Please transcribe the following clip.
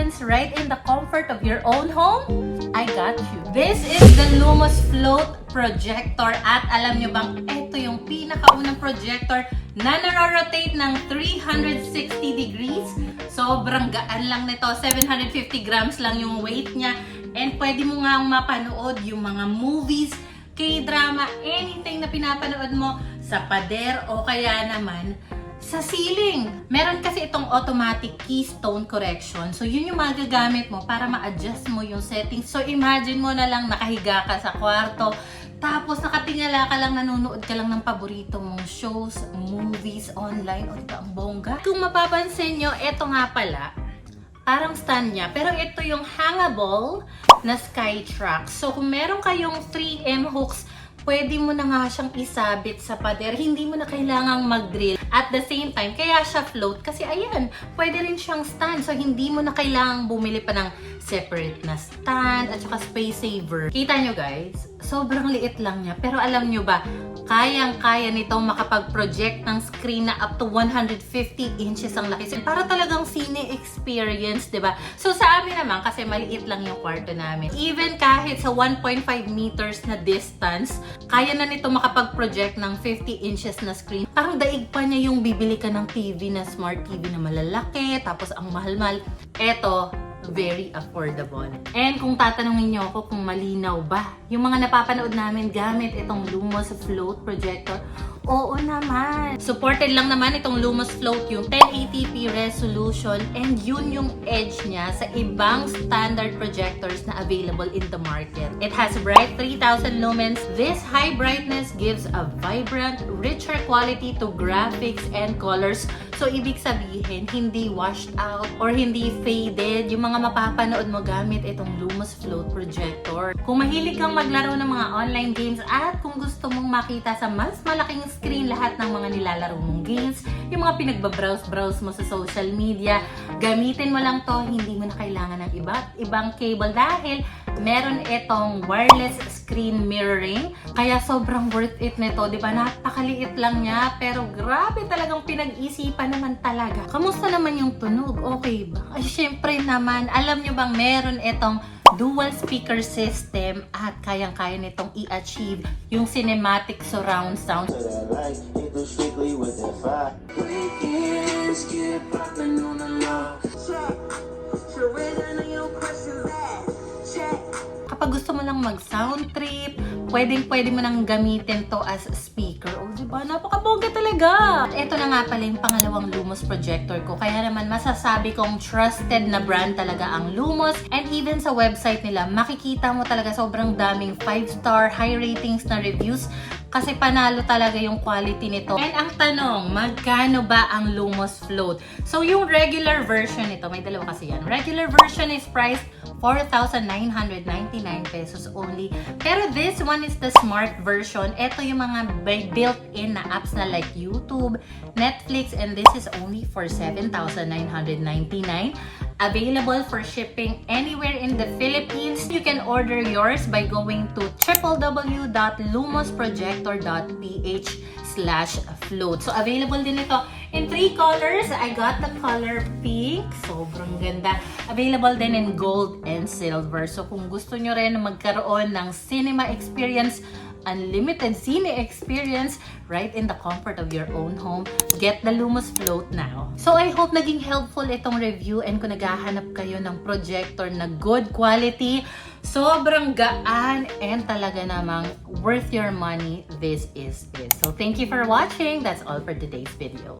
experience right in the comfort of your own home, I got you. This is the Lumos Float Projector at alam nyo bang ito yung pinakaunang projector na naro-rotate ng 360 degrees. Sobrang gaan lang nito, 750 grams lang yung weight niya and pwede mo nga mapanood yung mga movies, K-drama, anything na pinapanood mo sa pader o kaya naman sa ceiling. Meron kasi itong automatic keystone correction. So, yun yung magagamit mo para ma-adjust mo yung settings. So, imagine mo na lang nakahiga ka sa kwarto, tapos nakatingala ka lang, nanonood ka lang ng paborito mong shows, movies, online, o diba ang bongga? Kung mapapansin nyo, ito nga pala, parang stand niya. Pero ito yung hangable na Skytrax. So, kung meron kayong 3M hooks, pwede mo na nga siyang isabit sa pader. Hindi mo na kailangang mag-drill. At the same time, kaya siya float. Kasi ayan, pwede rin siyang stand. So, hindi mo na kailangang bumili pa ng separate na stand at saka space saver. Kita nyo guys, sobrang liit lang niya. Pero alam nyo ba, kayang-kaya nito makapag-project ng screen na up to 150 inches ang laki. Para talagang cine experience, diba? So sa amin naman, kasi maliit lang yung kwarto namin. Even kahit sa 1.5 meters na distance, kaya na nito makapag-project ng 50 inches na screen. Parang daig pa niya yung bibili ka ng TV na smart TV na malalaki, tapos ang mahal-mahal. Eto, very affordable. And kung tatanungin niyo ako kung malinaw ba yung mga napapanood namin gamit itong Lumos Float Projector, oo naman. Supported lang naman itong Lumos Float yung 1080p resolution and yun yung edge niya sa ibang standard projectors na available in the market. It has bright 3000 lumens. This high brightness gives a vibrant, richer quality to graphics and colors. So, ibig sabihin, hindi washed out or hindi faded yung mga mapapanood mo gamit itong Lumos Float Projector. Kung mahilig kang maglaro ng mga online games at kung gusto mong makita sa mas malaking screen lahat ng mga nilalaro mong games, yung mga pinagbabrowse-browse mo sa social media, gamitin mo lang to, hindi mo na kailangan ng ibang cable dahil meron itong wireless screen mirroring. Kaya sobrang worth it nito, di ba? Napakaliit lang niya, pero grabe talagang pinag-isipan naman talaga. Kamusta naman yung tunog? Okay ba? Ay, syempre naman, alam nyo bang meron itong dual speaker system at kayang-kaya nitong i-achieve yung cinematic surround sound. Kapag gusto mo lang mag-sound trip, pwede mo nang gamitin to as speaker. O, diba? Napakabongga talaga! Ito na nga pala yung pangalawang Lumos projector ko. Kaya naman masasabi kong trusted na brand talaga ang Lumos. And even sa website nila, makikita mo talaga sobrang daming 5-star, high ratings na reviews. Kasi panalo talaga yung quality nito. And ang tanong, magkano ba ang Lumos Float? So, yung regular version nito, may dalawa kasi yan. Regular version is priced 4,999 pesos only. Pero this one is the smart version. Ito yung mga built-in na apps na like YouTube, Netflix, and this is only for 7,999. Available for shipping anywhere in the Philippines. You can order yours by going to www.lumosprojector.ph/float. So, available din ito in 3 colors. I got the color pink. Sobrang ganda. Available din in gold and silver. So, kung gusto nyo rin magkaroon ng cinema experience, unlimited cine experience right in the comfort of your own home, get the Lumos Float now. So I hope naging helpful itong review and kung naghahanap kayo ng projector na good quality, sobrang gaan and talaga namang worth your money, this is it. So thank you for watching. That's all for today's video.